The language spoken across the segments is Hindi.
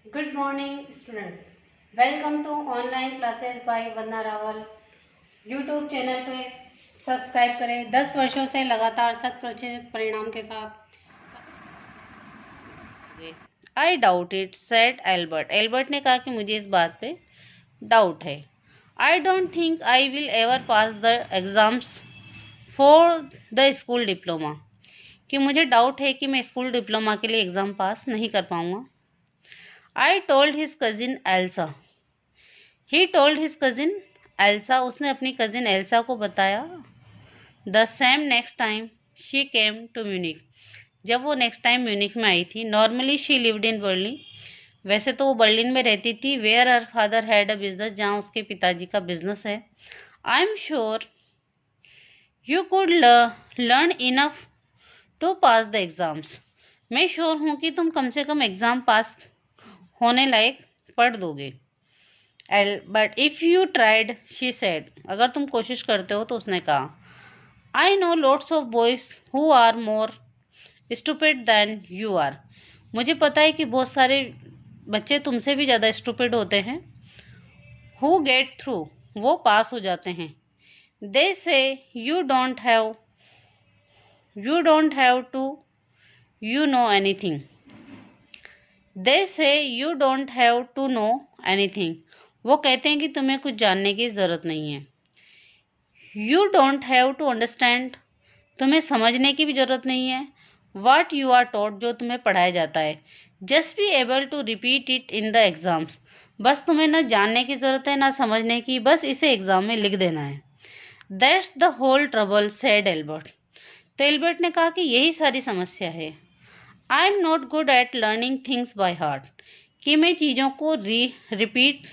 Good morning, students. Welcome to online classes by Vandana Rawal. YouTube channel पे सब्सक्राइब करें। 10 वर्षों से लगातार 100% परिणाम के साथ। I doubt it said Albert. Albert ने कहा कि मुझे इस बात पे डाउट है। I don't think I will ever pass the exams for the school diploma. कि मुझे डाउट है कि मैं स्कूल डिप्लोमा के लिए एग्ज़ाम पास नहीं कर पाऊंगा। I told his cousin Elsa. He told his cousin Elsa. उसने अपनी कजिन एल्सा को बताया। The same next time she came to Munich. जब वो नेक्स्ट टाइम म्यूनिक में आई थी। Normally she lived in Berlin. वैसे तो वो बर्लिन में रहती थी। Where her father had a business. जहाँ उसके पिताजी का बिजनेस है। I am sure you could learn enough to pass the exams. मैं श्योर हूँ कि तुम कम से कम एग्ज़ाम पास होने लायक पढ़ दोगे। But if you tried she said. अगर तुम कोशिश करते हो तो उसने कहा। I know lots of boys who are more stupid than you are. मुझे पता है कि बहुत सारे बच्चे तुमसे भी ज़्यादा स्टूपिड होते हैं। Who get through. वो पास हो जाते हैं। They say you don't have to you know anything. They say you don't have to know anything. वो कहते हैं कि तुम्हें कुछ जानने की ज़रूरत नहीं है। You don't have to understand. तुम्हें समझने की भी ज़रूरत नहीं है। What you are taught. जो तुम्हें पढ़ाया जाता है। Just be able to repeat it in the exams. बस तुम्हें ना जानने की ज़रूरत है ना समझने की। बस इसे एग्ज़ाम में लिख देना है। That's the whole trouble said Albert. तो एल्बर्ट ने कहा कि यही सारी समस्या है। I am not good at learning things by heart. कि मैं चीज़ों को रिपीट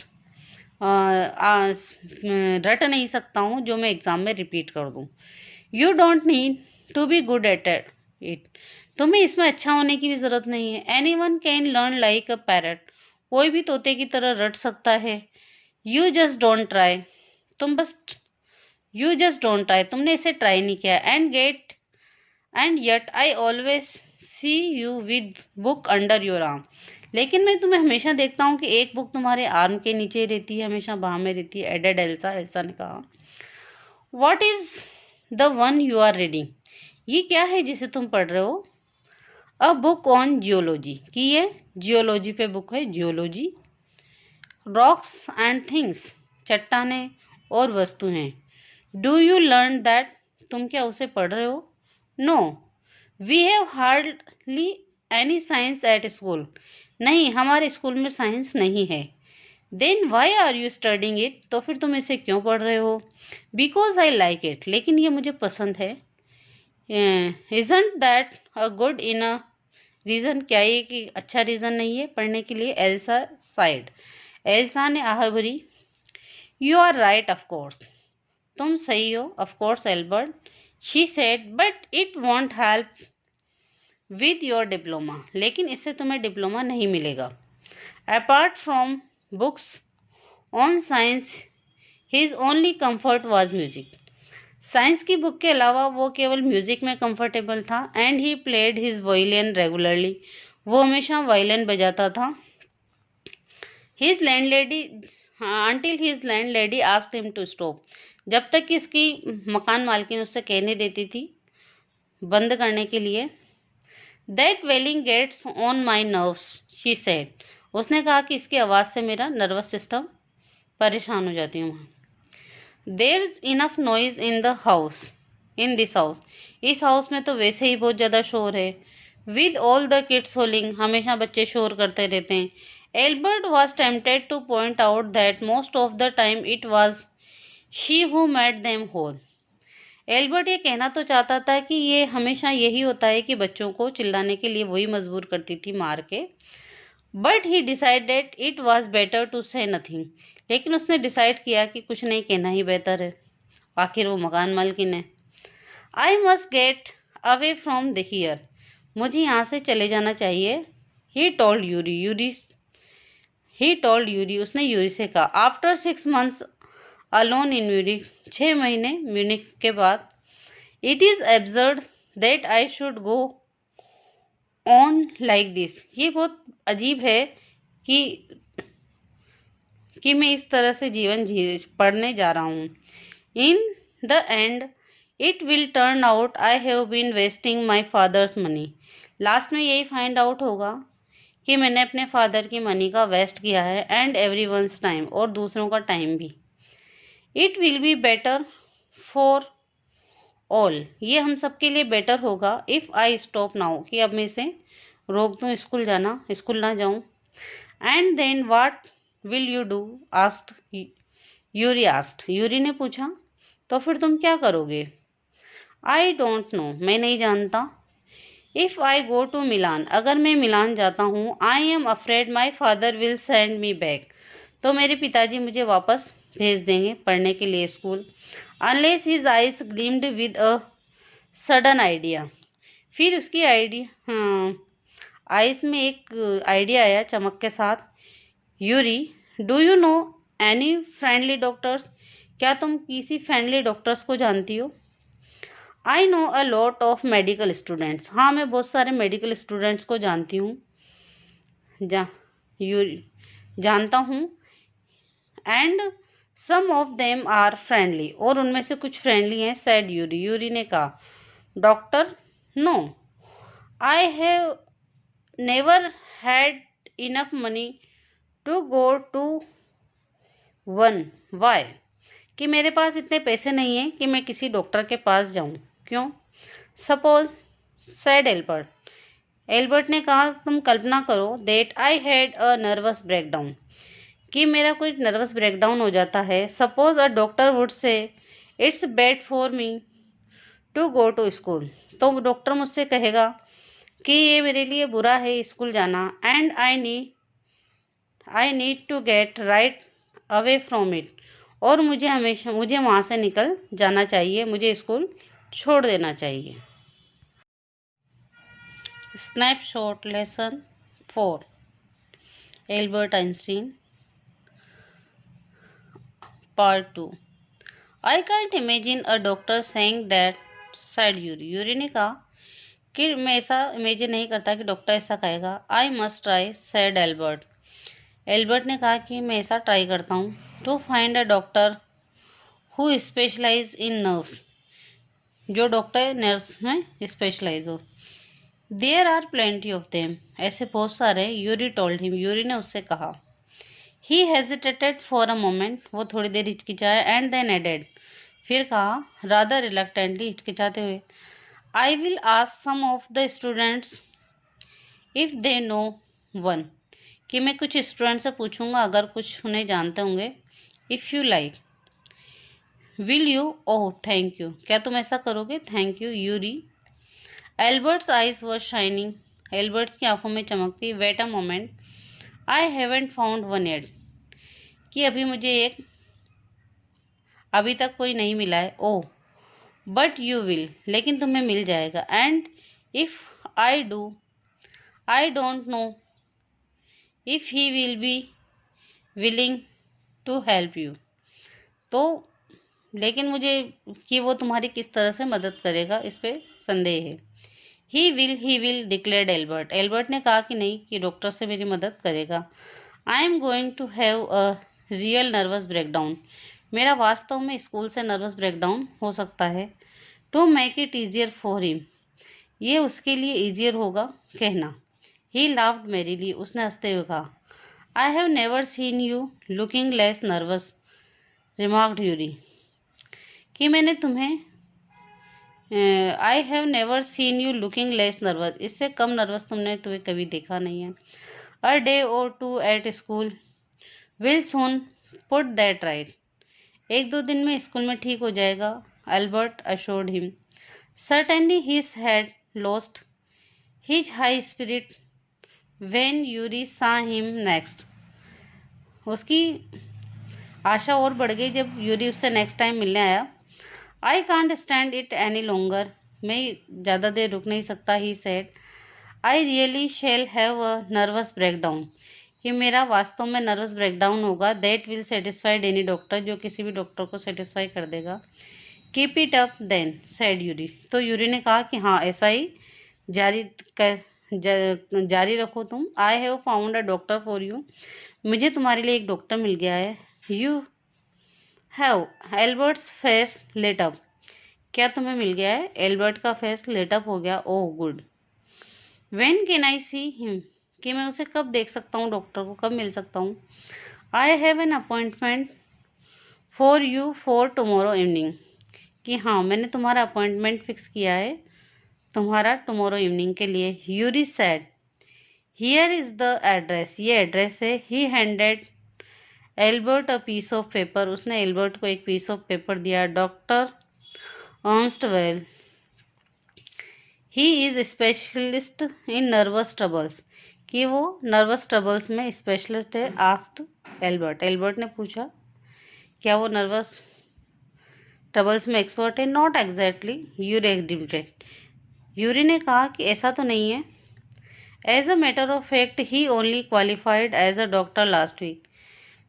रट नहीं सकता हूँ जो मैं एग्ज़ाम में रिपीट कर दूँ। You don't need to be good at it. तुम्हें इसमें अच्छा होने की भी ज़रूरत नहीं है। Anyone can learn like a parrot. कोई भी तोते की तरह रट सकता है। You just don't try. तुम बस यू जस्ट डोंट ट्राई। तुमने इसे ट्राई नहीं किया। And yet I always see you with book under your arm. लेकिन मैं तुम्हें हमेशा देखता हूँ कि एक बुक तुम्हारे आर्म के नीचे रहती है, हमेशा बाह में रहती है। Added Elsa. एल्सा ने कहा। What is the one you are reading. ये क्या है जिसे तुम पढ़ रहे हो। A book on geology. कि ये जियोलॉजी पे बुक है। जियोलॉजी। Rocks and things. चट्टाने और वस्तुएं। Do you learn that. तुम क्या उसे पढ़ रहे हो। No we have hardly any science at school. नहीं, हमारे स्कूल में साइंस नहीं है। Then why are you studying it. तो फिर तुम इसे क्यों पढ़ रहे हो। Because I like it. लेकिन ये मुझे पसंद है। Isn't that a good in a reason. क्या ये कि अच्छा रीज़न नहीं है पढ़ने के लिए। Elsa side. एल्सा ने आह भरी। You are right of course. तुम सही हो। Of course Albert. She said but it won't help with your diploma. लेकिन इससे तुम्हें डिप्लोमा नहीं मिलेगा। Apart from books on science his only comfort was music. Science की बुक के अलावा वो केवल म्यूजिक में कंफर्टेबल था। And he played his violin regularly. वो हमेशा वायलिन बजाता था। His landlady until his landlady asked him to stop. जब तक कि इसकी मकान मालकिन उससे कहने देती थी बंद करने के लिए। That wailing gets on my nerves she said. उसने कहा कि इसकी आवाज़ से मेरा नर्वस सिस्टम परेशान हो जाती हूँ। There is enough noise in the house in this house. इस हाउस में तो वैसे ही बहुत ज़्यादा शोर है। With all the kids howling. हमेशा बच्चे शोर करते रहते हैं। Albert was tempted to point out that most of the time it was she who made them howl. Albert ये कहना तो चाहता था कि ये हमेशा यही होता है कि बच्चों को चिल्लाने के लिए वही मजबूर करती थी मार के। But he decided it was better to say nothing. लेकिन उसने डिसाइड किया कि कुछ नहीं कहना ही बेहतर है। आखिर वो मकान मालकिन है। I must get away from the here. मुझे यहाँ से चले जाना चाहिए। He told Yuri. उसने यूरी से कहा। After 6 months alone in Munich. 6 महीने म्यूनिक के बाद। It is absurd that I should go on like this. ये बहुत अजीब है कि मैं इस तरह से जीवन पढ़ने जा रहा हूँ। In the end it will turn out I have been wasting my father's money. Last में यही फाइंड आउट होगा कि मैंने अपने फादर की मनी का वेस्ट किया है, एंड एवरी वंस टाइम, और दूसरों का टाइम भी। It will be better for all, ये हम सबके लिए बेटर होगा। इफ़ आई स्टॉप नाउ, कि अब मैं इसे रोक दूँ, स्कूल ना जाऊँ। And then what will you do asked Yuri asked, Yuri ने पूछा, तो फिर तुम क्या करोगे? आई डोंट नो, मैं नहीं जानता। If I go to Milan, अगर मैं मिलान जाता हूँ, I am afraid my father will send me back, तो मेरे पिताजी मुझे वापस भेज देंगे पढ़ने के लिए school. Unless his eyes gleamed with a sudden idea, फिर उसकी आइज में एक आइडिया आया चमक के साथ। Yuri, do you know any friendly doctors, क्या तुम किसी फ्रेंडली डॉक्टर्स को जानती हो? I know a lot of medical students, हाँ मैं बहुत सारे मेडिकल स्टूडेंट्स को जानती हूँ, जानता हूँ। And some of them are friendly, और उनमें से कुछ फ्रेंडली हैं, सैड यूरी, यूरी ने कहा। Doctor, no, I have never had enough money to go to one. Why, कि मेरे पास इतने पैसे नहीं हैं कि मैं किसी डॉक्टर के पास जाऊं। क्यों? सपोज, सैड एल्बर्ट, एल्बर्ट ने कहा, तुम कल्पना करो, that I had a nervous breakdown, कि मेरा कोई नर्वस ब्रेकडाउन हो जाता है। Suppose a doctor would say it's bad for me to go to school, तो डॉक्टर मुझसे कहेगा कि ये मेरे लिए बुरा है स्कूल जाना, and I need to get right away from it, और मुझे वहाँ से निकल जाना चाहिए, मुझे स्कूल छोड़ देना चाहिए। Snapshot lesson 4, Albert Einstein part 2। I can't imagine a doctor saying that, side Yuri, Yuri ने कहा कि मैं ऐसा इमेजिन नहीं करता कि डॉक्टर ऐसा कहेगा। I must try, said Albert, Albert ने कहा कि मैं ऐसा ट्राई करता हूँ। To find a doctor who specialise in nerves, जो डॉक्टर नर्व्स में स्पेशलाइज हो। There are plenty of them, ऐसे बहुत सारे। यूरी टोल्ड हिम, यूरी ने उससे कहा। He hesitated for a moment, वो थोड़ी देर हिचकिचाया, एंड देन एडेड, फिर कहा, रादर रिलक्टेंटली, हिचकिचाते हुए, I will ask some of the students if they know one, कि मैं कुछ स्टूडेंट से पूछूंगा अगर कुछ उन्हें जानते होंगे। If you like, will you, oh thank you, क्या तुम ऐसा करोगे? Thank you Yuri. Albert's eyes were shining, Albert's की आंखों में चमक थी। Wait a moment, I haven't found one yet, कि अभी तक कोई नहीं मिला है। ओह, बट यू विल, लेकिन तुम्हें मिल जाएगा। And if I do, I don't know if he will be willing to help you, तो लेकिन मुझे कि वो तुम्हारी किस तरह से मदद करेगा, इस पे संदेह है। He will declared Albert, Albert ने कहा कि नहीं, कि डॉक्टर से मेरी मदद करेगा। I am going to have a real nervous breakdown, मेरा वास्तव में स्कूल से नर्वस ब्रेकडाउन हो सकता है। To make it easier for him, ये उसके लिए ईजियर होगा कहना। ही लाफ्ड मेरीली, उसने हंसते हुए कहा। I have never seen you looking less nervous, remarked Yuri, कि मैंने तुम्हें I have never seen you looking less nervous, इससे कम नर्वस तुम्हें कभी देखा नहीं है। A day or two at school will soon put that right, एक दो दिन में स्कूल में ठीक हो जाएगा, Albert assured him. Certainly his had lost his high spirit when Yuri saw him next, उसकी आशा और बढ़ गई जब यूरी उससे नेक्स्ट टाइम मिलने आया। I can't stand it any longer, मैं ज़्यादा देर रुक नहीं सकता। He said, I really shall have a nervous breakdown, कि मेरा वास्तव में नर्वस ब्रेकडाउन होगा। That will satisfied any doctor, जो किसी भी डॉक्टर को सेटिस्फाई कर देगा। Keep it up then, said Yuri, तो यूरी ने कहा कि हाँ ऐसा ही जारी जारी रखो तुम। I have found a doctor for you, मुझे तुम्हारे लिए एक डॉक्टर मिल गया है। You have, Albert's face lit up, क्या तुम्हें मिल गया है? एल्बर्ट का फेस लिट अप हो गया। Oh good. When can I see him, कि मैं उसे कब देख सकता हूँ, डॉक्टर को कब मिल सकता हूँ। I have an appointment for you for tomorrow evening, कि हाँ मैंने तुम्हारा अपॉइंटमेंट फिक्स किया है तुम्हारा टुमारो इवनिंग के लिए। Yuri said, here is the address, ये एड्रेस है। He handed Albert a piece of paper, उसने एल्बर्ट को एक पीस ऑफ पेपर दिया। Doctor Ernst Well, he is specialist in nervous troubles, कि वो नर्वस ट्रबल्स में स्पेशलिस्ट है। आस्क्ड एल्बर्ट, एल्बर्ट ने पूछा क्या वो नर्वस ट्रबल्स में एक्सपर्ट है। Not exactly, Yuri admitted, Yuri ने कहा कि ऐसा तो नहीं है। As a matter of fact he only qualified as a doctor last week,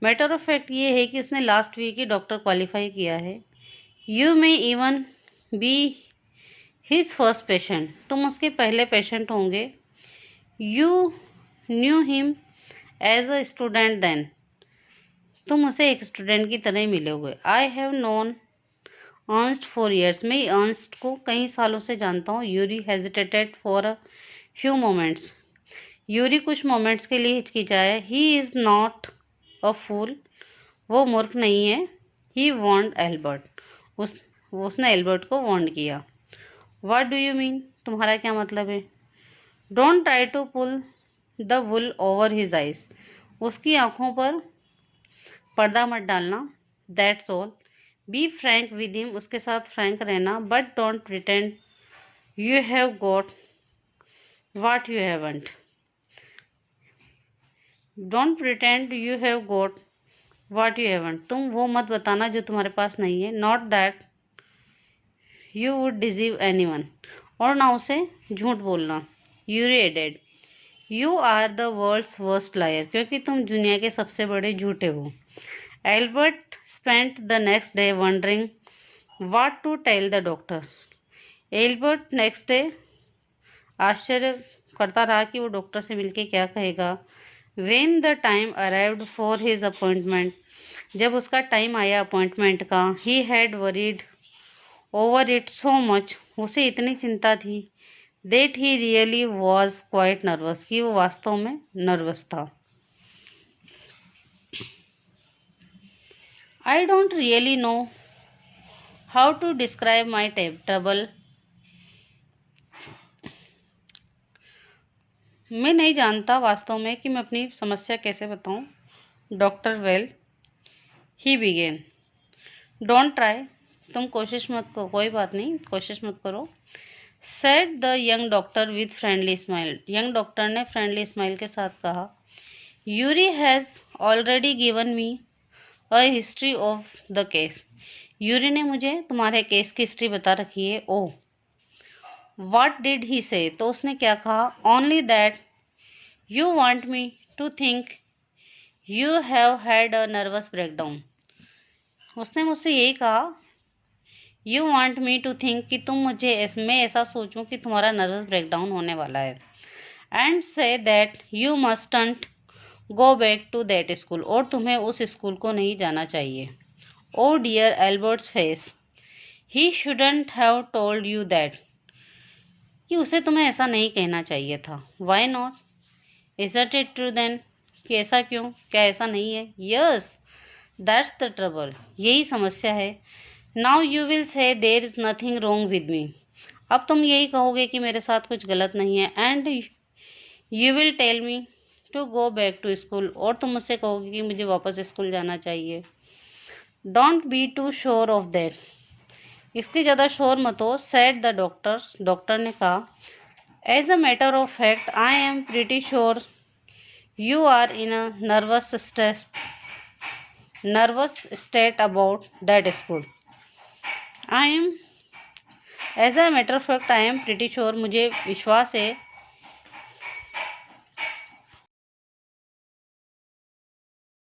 matter of fact ये है कि उसने लास्ट वीक ही डॉक्टर क्वालिफाई किया है। You may even be his first patient, तुम उसके पहले पेशेंट होंगे। You knew him as a student then, तुम उसे एक स्टूडेंट की तरह ही मिलोगे। I have known Ernst for years, मैं अर्नस्ट को कई सालों से जानता हूँ। Yuri hesitated for a few moments, Yuri कुछ मोमेंट्स के लिए हिचकिचाया। ही इज़ नॉट अ फूल, वो मूर्ख नहीं है। ही वॉन्ड एल्बर्ट, उसने एल्बर्ट को वॉन्ड किया। व्हाट डू यू मीन, तुम्हारा क्या मतलब है। Don't try to pull the wool over his eyes, उसकी आंखों पर पर्दा मत डालना। That's all. Be frank with him, उसके साथ फ्रैंक रहना। But don't pretend you have got what you haven't, don't pretend you have got what you haven't, तुम वो मत बताना जो तुम्हारे पास नहीं है। Not that you would deceive anyone, और ना उसे झूठ बोलना। Yuri added, you are the world's worst liar, क्योंकि तुम दुनिया के सबसे बड़े झूठे हो। Albert spent the next day wondering what to tell the doctor, Albert next day आश्चर्य करता रहा कि वो डॉक्टर से मिलके क्या कहेगा। When the time arrived for his appointment, जब उसका टाइम आया अपॉइंटमेंट का। He had worried over it so much, उसे इतनी चिंता थी। That he really was quite nervous, कि वो वास्तव में नर्वस था। I don't really know how to describe my trouble, मैं नहीं जानता वास्तव में कि मैं अपनी समस्या कैसे बताऊं। Doctor well, he begin, don't try, तुम कोशिश मत करो, कोई बात नहीं कोशिश मत करो। Said the young doctor with friendly smile, young doctor ने फ्रेंडली स्माइल के साथ कहा। Yuri has already given me a history of the case, Yuri ने मुझे तुम्हारे केस की हिस्ट्री बता रखी है। ओह, व्हाट डिड ही से, तो उसने क्या कहा। Only that you want me to think you have had a nervous breakdown, उसने मुझसे यही कहा। You want me to think, कि तुम मुझे मैं ऐसा सोचूं कि तुम्हारा नर्वस ब्रेकडाउन होने वाला है। And say that you mustn't go back to that school, और तुम्हें उस स्कूल को नहीं जाना चाहिए। Oh dear Albert's face, he shouldn't have told you that, कि उसे तुम्हें ऐसा नहीं कहना चाहिए था। Why not, isn't it true then, कि ऐसा क्यों, क्या ऐसा नहीं है। यस दैट्स द ट्रबल, यही समस्या है। Now you will say there is nothing wrong with me, अब तुम यही कहोगे कि मेरे साथ कुछ गलत नहीं है। And you will tell me to go back to school, और तुम मुझसे कहोगे कि मुझे वापस स्कूल जाना चाहिए। Don't be too sure of that, इसकी ज़्यादा शोर मत हो। सेड द डॉक्टर्स, डॉक्टर ने कहा। As a matter of fact I am pretty sure you are in a nervous state about that school. I am, as a matter of fact I am pretty sure, मुझे विश्वास है